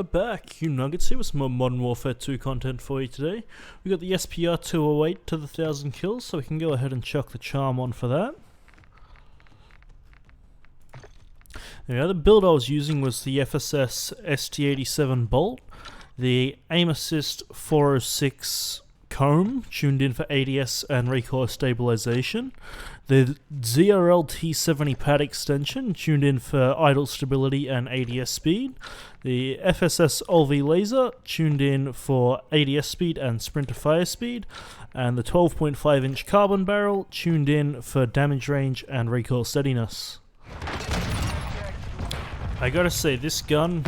Hello back, you nuggets here with some more Modern Warfare 2 content for you today. We got the SPR 208 to the 1000 kills, so we can go ahead and chuck the charm on for that. The other build I was using was the FSS ST87 Bolt, the Aim Assist 406 Comb, tuned in for ADS and recoil stabilization, the ZRL T70 pad extension, tuned in for idle stability and ADS speed, the FSS LV laser, tuned in for ADS speed and sprinter fire speed, and the 12.5 inch carbon barrel, tuned in for damage range and recoil steadiness. I gotta say, this gun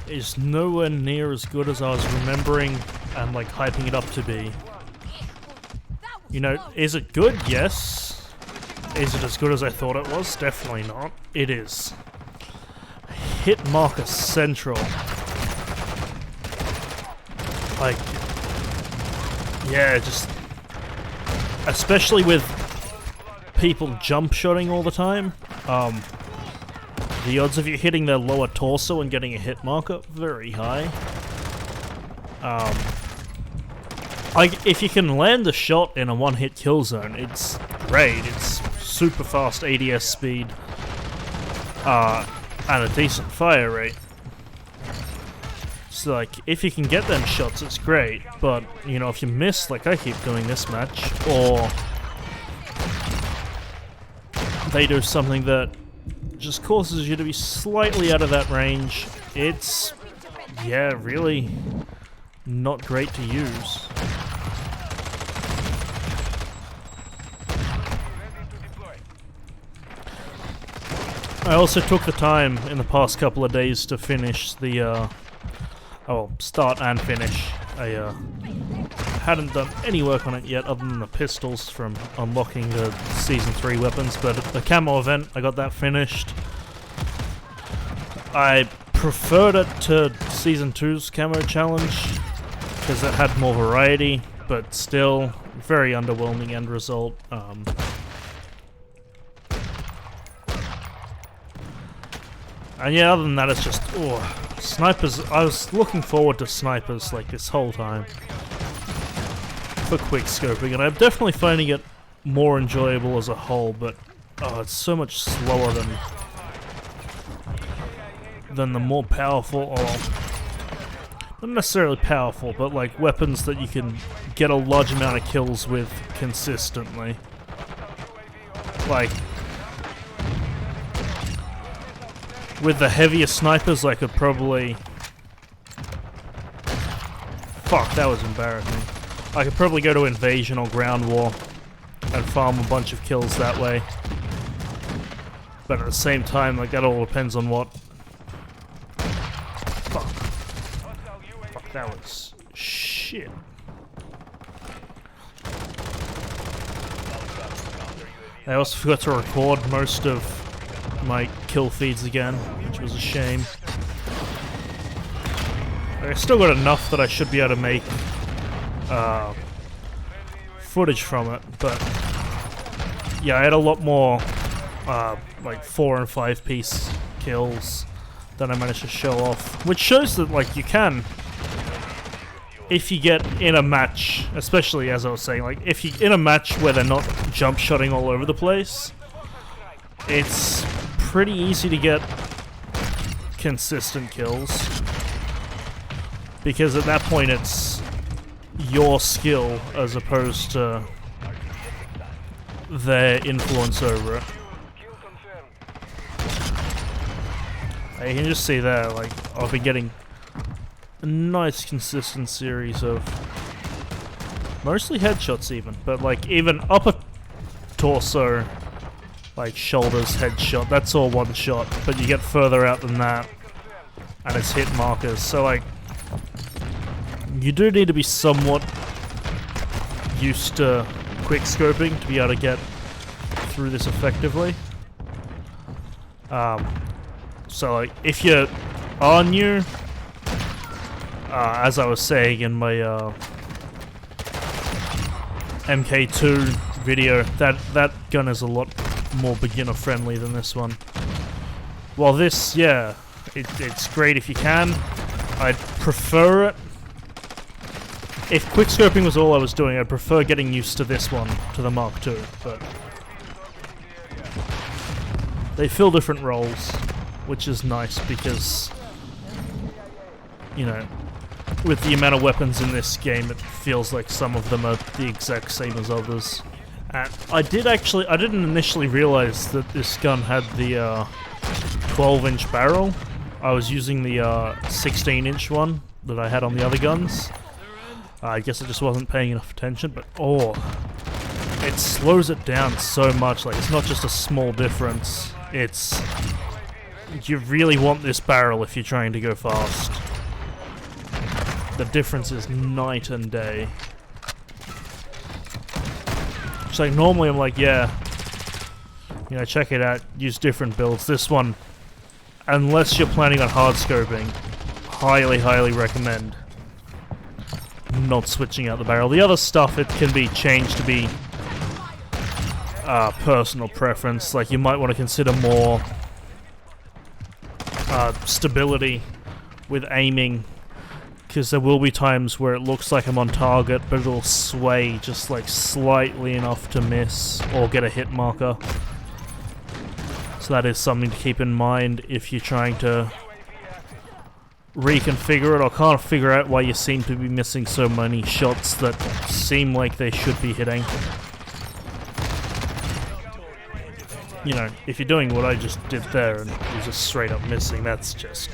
is nowhere near as good as I was remembering and like hyping it up to be. You know, is it good? Yes. Is it as good as I thought it was? Definitely not. It is. Hitmarker Central. Like, yeah, just especially with people jump shotting all the time, the odds of you hitting their lower torso and getting a hit marker, very high. Like, if you can land a shot in a one-hit kill zone, it's great. It's super fast ADS speed, and a decent fire rate. So, like, if you can get them shots, it's great. But, you know, if you miss, like I keep doing this match, or they do something that just causes you to be slightly out of that range, it's, yeah, really not great to use. I also took the time in the past couple of days to finish the, start and finish. I hadn't done any work on it yet other than the pistols from unlocking the Season 3 weapons, but the camo event, I got that finished. I preferred it to Season 2's camo challenge because it had more variety, but still, very underwhelming end result. And yeah, other than that, it's just, snipers. I was looking forward to snipers like this whole time for quick scoping, and I'm definitely finding it more enjoyable as a whole, but it's so much slower than the more powerful, or not necessarily powerful, but like weapons that you can get a large amount of kills with consistently. Like, with the heavier snipers, I could probably... Fuck, that was embarrassing. I could probably go to Invasion or Ground War and farm a bunch of kills that way. But at the same time, like, that all depends on what... Fuck. Fuck, that was... shit. I also forgot to record most of my kill feeds again, which was a shame. I still got enough that I should be able to make footage from it, but yeah, I had a lot more like 4 and 5 piece kills that I managed to show off, which shows that like you can, if you get in a match, especially as I was saying, like if you in a match where they're not jump shotting all over the place, it's pretty easy to get consistent kills, because at that point it's your skill as opposed to their influence over it. You can just see there, like, I've been getting a nice consistent series of mostly headshots even, but like even upper torso, like shoulders, headshot, that's all one shot, but you get further out than that, and it's hit markers, so like, you do need to be somewhat used to quick scoping to be able to get through this effectively. So like, if you are new, as I was saying in my MK2 video, that gun is a lot more beginner friendly than this one. While this, yeah, it's great if you can. I'd prefer it. If quickscoping was all I was doing, I'd prefer getting used to this one, to the Mark II, but they fill different roles, which is nice because, you know, with the amount of weapons in this game, it feels like some of them are the exact same as others. And I didn't initially realize that this gun had the 12-inch barrel. I was using the 16-inch one that I had on the other guns. I guess I just wasn't paying enough attention, but oh, it slows it down so much. Like, it's not just a small difference. It's... You really want this barrel if you're trying to go fast. The difference is night and day. It's like, normally I'm like, yeah, you know, check it out, use different builds. This one, unless you're planning on hard scoping, highly, highly recommend not switching out the barrel. The other stuff, it can be changed to be personal preference. Like, you might want to consider more stability with aiming, because there will be times where it looks like I'm on target, but it'll sway just like slightly enough to miss or get a hit marker. So that is something to keep in mind if you're trying to reconfigure it, or can't figure out why you seem to be missing so many shots that seem like they should be hitting. You know, if you're doing what I just did there and you're just straight up missing, that's just...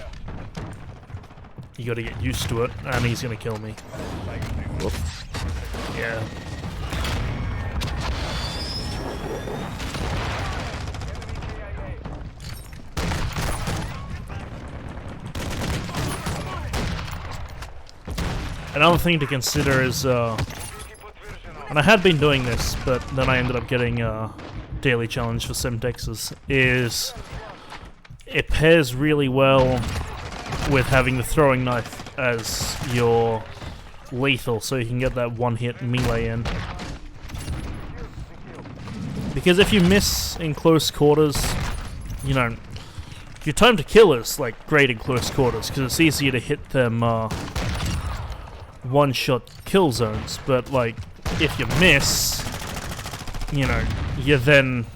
You gotta get used to it, and he's gonna kill me. Whoop. Yeah. Another thing to consider is, and I had been doing this, but then I ended up getting a daily challenge for Semtexes, is it pairs really well with having the throwing knife as your lethal, so you can get that one-hit melee in. Because if you miss in close quarters, you know, your time to kill is like great in close quarters, because it's easier to hit them one-shot kill zones, but like, if you miss, you know, your then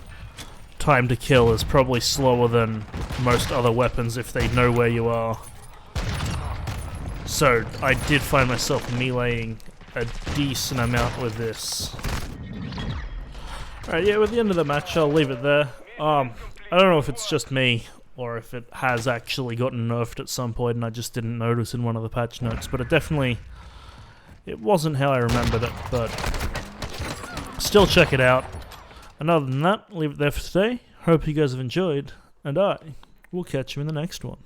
time to kill is probably slower than most other weapons if they know where you are. So, I did find myself meleeing a decent amount with this. Alright, yeah, with the end of the match, I'll leave it there. I don't know if it's just me, or if it has actually gotten nerfed at some point and I just didn't notice in one of the patch notes, but it wasn't how I remembered it, but still check it out. And other than that, leave it there for today. Hope you guys have enjoyed, and I will catch you in the next one.